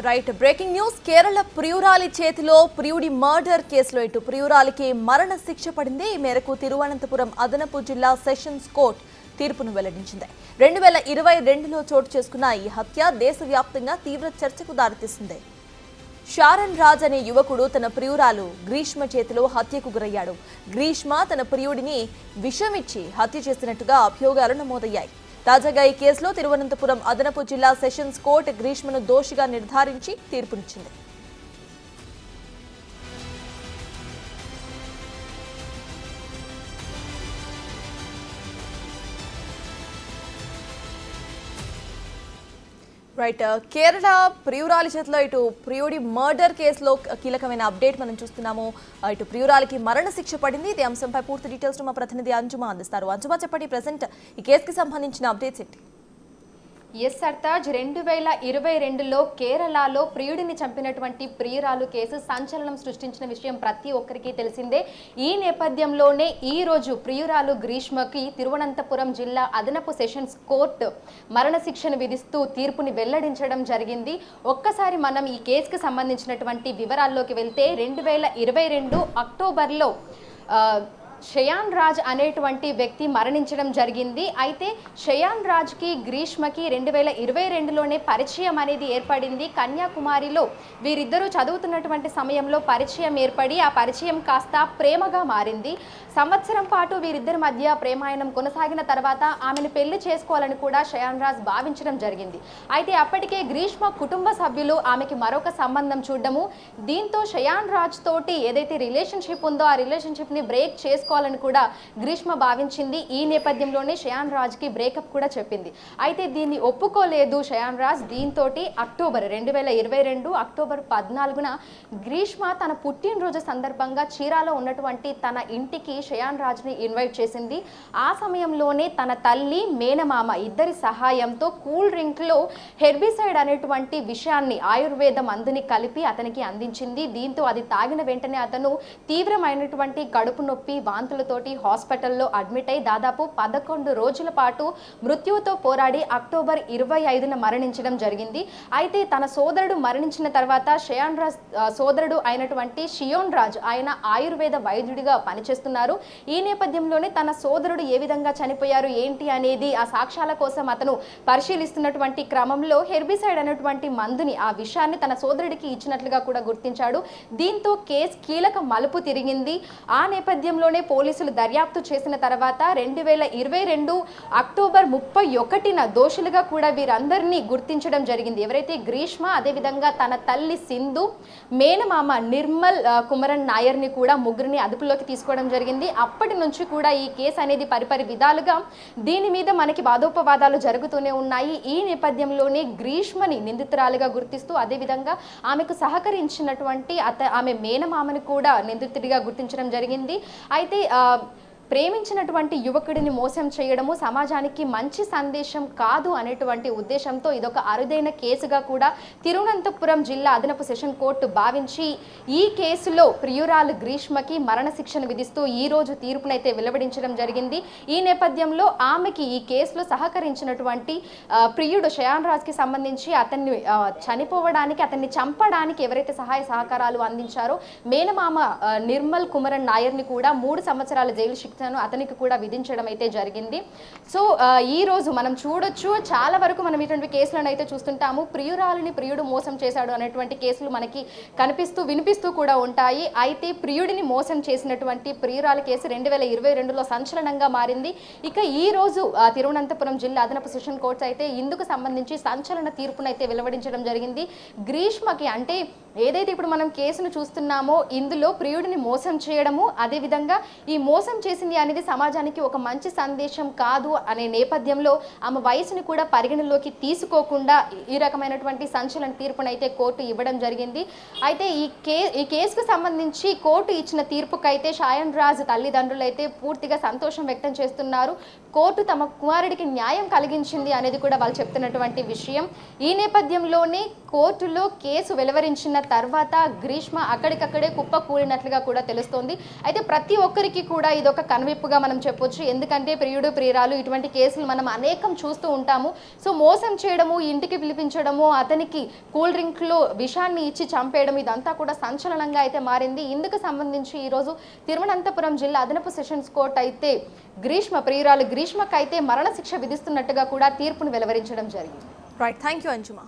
Right breaking news Kerala ప్రియురాలి చేతిలో ప్రియుడి murder కేసులో ఇటు ప్రియురాలికి మరణ శిక్ష పడింది. ఈ మేరకు తిరువనంతపురం అదనపు జిల్లా సెషన్స్ కోర్టు తీర్పును వెల్లడించింది. 2022లో చోటు చేసుకున్న ఈ హత్య దేశవ్యాప్తంగా తీవ్ర చర్చకు దారితీసింది. షారన్ రాజ్ అనే యువకుడు తన ప్రియురాలు గ్రీష్మ చేతిలో హత్యకు గురయ్యాడు. గ్రీష్మ తన ప్రియుడిని విషమిచ్చి హత్య చేసినట్టుగా అభియోగాలు నమోదయ్యాయి. తాజాగా ఈ కేసులో తిరువనంతపురం అదనపు జిల్లా సెషన్స్ కోర్టు గ్రీష్మను దోషిగా నిర్ధారించి తీర్పునిచ్చింది. రైట్ కేరళ ప్రియురాలి చేతిలో ఇటు ప్రియుడి మర్డర్ కేసులో కీలకమైన అప్డేట్ మనం చూస్తున్నాము. ఇటు ప్రియురాలికి మరణ శిక్ష పడింది. ఈ అంశంపై పూర్తి డీటెయిల్స్ మా ప్రతినిధి అంజుమా అందిస్తారు. అంజుమా చెప్పండి, ప్రెసెంట్ ఈ కేసుకి సంబంధించిన అప్డేట్స్ ఏంటి? ఎస్ సర్తాజ్, 2022లో కేరళలో ప్రియుడిని చంపినటువంటి ప్రియురాలు కేసు సంచలనం సృష్టించిన విషయం ప్రతి ఒక్కరికి తెలిసిందే. ఈ నేపథ్యంలోనే ఈ రోజు ప్రియురాలు గ్రీష్మకి తిరువనంతపురం జిల్లా అదనపు సెషన్స్ కోర్టు మరణశిక్షను విధిస్తూ తీర్పుని వెల్లడించడం జరిగింది. ఒక్కసారి మనం ఈ కేసుకు సంబంధించినటువంటి వివరాల్లోకి వెళ్తే 2022 అక్టోబర్లో షయాన్ రాజ్ అనేటువంటి వ్యక్తి మరణించడం జరిగింది. అయితే షయాన్ రాజ్కి గ్రీష్మకి 2022లోనే పరిచయం అనేది ఏర్పడింది. కన్యాకుమారిలో వీరిద్దరూ చదువుతున్నటువంటి సమయంలో పరిచయం ఏర్పడి ఆ పరిచయం కాస్త ప్రేమగా మారింది. సంవత్సరం పాటు వీరిద్దరి మధ్య ప్రేమాయణం కొనసాగిన తర్వాత ఆమెను పెళ్లి చేసుకోవాలని కూడా షయాన్ రాజ్ భావించడం జరిగింది. అయితే అప్పటికే గ్రీష్మ కుటుంబ సభ్యులు ఆమెకి మరొక సంబంధం చూడడము, దీంతో షయాన్ రాజ్ తోటి ఏదైతే రిలేషన్షిప్ ఉందో ఆ రిలేషన్షిప్ని బ్రేక్ చేసుకోవాలని కూడా గ్రీష్మ భావించింది. ఈ నేపథ్యంలోనే షయాన్ రాజ్కి బ్రేకప్ కూడా చెప్పింది. అయితే దీన్ని ఒప్పుకోలేదు షయాన్ రాజ్. దీంతో 2022 అక్టోబర్ 14న గ్రీష్మ తన పుట్టినరోజు సందర్భంగా చీరాలో ఉన్నటువంటి తన ఇంటికి షయాన్ రాజ్ని ఇన్వైట్ చేసింది. ఆ సమయంలోనే తన తల్లి, మేనమామ ఇద్దరి సహాయంతో కూల్ డ్రింక్లో హెర్బిసైడ్ అనేటువంటి విషయాన్ని ఆయుర్వేద మందుని కలిపి అతనికి అందించింది. దీంతో అది తాగిన వెంటనే అతను తీవ్రమైనటువంటి కడుపు నొప్పి, వాంతులతోటి హాస్పిటల్లో అడ్మిట్ అయి దాదాపు 11 రోజుల పాటు మృత్యువుతో పోరాడి అక్టోబర్ 25న మరణించడం జరిగింది. అయితే తన సోదరుడు మరణించిన తర్వాత షయాన్ రాజ్ సోదరుడు అయినటువంటి షియోన్ రాజ్ ఆయన ఆయుర్వేద వైద్యుడిగా పనిచేస్తున్నారు. ఈ నేపథ్యంలోనే తన సోదరుడు ఏ విధంగా చనిపోయారు ఏంటి అనేది ఆ సాక్ష్యాల కోసం అతను పరిశీలిస్తున్నటువంటి క్రమంలో హెర్బిసైడ్ అనేటువంటి మందుని, ఆ విషయాన్ని తన సోదరుడికి ఇచ్చినట్లుగా కూడా గుర్తించాడు. దీంతో కేసు కీలక మలుపు తిరిగింది. ఆ నేపథ్యంలోనే పోలీసులు దర్యాప్తు చేసిన తర్వాత 2022 అక్టోబర్ 31న దోషులుగా కూడా వీరందరినీ గుర్తించడం జరిగింది. ఎవరైతే గ్రీష్మ, అదేవిధంగా తన తల్లి సింధు, మేనమామ నిర్మల్ కుమరన్ నాయర్ని కూడా ముగ్గురిని అదుపులోకి తీసుకోవడం జరిగింది. అప్పటి నుంచి కూడా ఈ కేసు అనేది పరిపరి విధాలుగా దీని మీద మనకి వాదోపవాదాలు జరుగుతూనే ఉన్నాయి. ఈ నేపథ్యంలోనే గ్రీష్మని నిందితురాలుగా గుర్తిస్తూ అదేవిధంగా ఆమెకు సహకరించినటువంటి ఆమె మేనమామని కూడా నిందితుడిగా గుర్తించడం జరిగింది. అయితే ప్రేమించినటువంటి యువకుడిని మోసం చేయడము సమాజానికి మంచి సందేశం కాదు అనేటువంటి ఉద్దేశంతో ఇదొక అరుదైన కేసుగా కూడా తిరువనంతపురం జిల్లా అదనపు సెషన్ కోర్టు భావించి ఈ కేసులో ప్రియురాలు గ్రీష్మకి మరణశిక్షను విధిస్తూ ఈ రోజు తీర్పునైతే వెలువడించడం జరిగింది. ఈ నేపథ్యంలో ఆమెకి ఈ కేసులో సహకరించినటువంటి ప్రియుడు షయాన్ రాజ్కి సంబంధించి అతన్ని చనిపోవడానికి, అతన్ని చంపడానికి ఎవరైతే సహాయ సహకారాలు అందించారో మేనమామ నిర్మల్ కుమరన్ నాయర్ని కూడా 3 సంవత్సరాల జైలు శిక్ష అతనికి కూడా విధించడం అయితే జరిగింది. సో ఈ రోజు మనం చూడొచ్చు, చాలా వరకు మనం ఇటువంటి కేసులను అయితే చూస్తుంటాము. ప్రియురాలిని ప్రియుడు మోసం చేశాడు అనేటువంటి కేసులు మనకి కనిపిస్తూ వినిపిస్తూ కూడా ఉంటాయి. అయితే ప్రియుడిని మోసం చేసినటువంటి ప్రియురాలి కేసు 2022లో సంచలనంగా మారింది. ఇక ఈ రోజు తిరువనంతపురం జిల్లా అదనపు సెషన్ కోర్టు అయితే ఇందుకు సంబంధించి సంచలన తీర్పునైతే వెలువడించడం జరిగింది. గ్రీష్మకి అంటే ఏదైతే ఇప్పుడు మనం కేసును చూస్తున్నామో ఇందులో ప్రియుడిని మోసం చేయడము, అదేవిధంగా ఈ మోసం చేసింది అనేది సమాజానికి ఒక మంచి సందేశం కాదు అనే నేపథ్యంలో ఆమె వయసుని కూడా పరిగణలోకి తీసుకోకుండా ఈ రకమైనటువంటి సంచలన తీర్పునైతే కోర్టు ఇవ్వడం జరిగింది. అయితే ఈ కేసుకు సంబంధించి కోర్టు ఇచ్చిన తీర్పుకైతే షయాన్ రాజ్ తల్లిదండ్రులు అయితే పూర్తిగా సంతోషం వ్యక్తం చేస్తున్నారు. కోర్టు తమ కుమారుడికి న్యాయం కలిగించింది అనేది కూడా వాళ్ళు చెప్తున్నటువంటి విషయం. ఈ నేపథ్యంలోనే కోర్టులో కేసు వెలువరించిన వెళ్ళిన తర్వాత గ్రీష్మ అక్కడికక్కడే కుప్ప కూలినట్లుగా కూడా తెలుస్తోంది. అయితే ప్రతి ఒక్కరికి కూడా ఇదొక కనువిప్పుగా మనం చెప్పొచ్చు. ఎందుకంటే ప్రియుడు ప్రియురాలు ఇటువంటి కేసులు మనం అనేకం చూస్తూ ఉంటాము. సో మోసం చేయడము, ఇంటికి పిలిపించడము, అతనికి కూల్ డ్రింక్లో విషాన్ని ఇచ్చి చంపేయడం ఇదంతా కూడా సంచలనంగా అయితే మారింది. ఇందుకు సంబంధించి ఈరోజు తిరువనంతపురం జిల్లా అదనపు సెషన్స్ కోర్టు అయితే ప్రియురాలు గ్రీష్మకైతే మరణశిక్ష విధిస్తున్నట్టుగా కూడా తీర్పును వెలువరించడం జరిగింది. Right, thank you అంజుమా.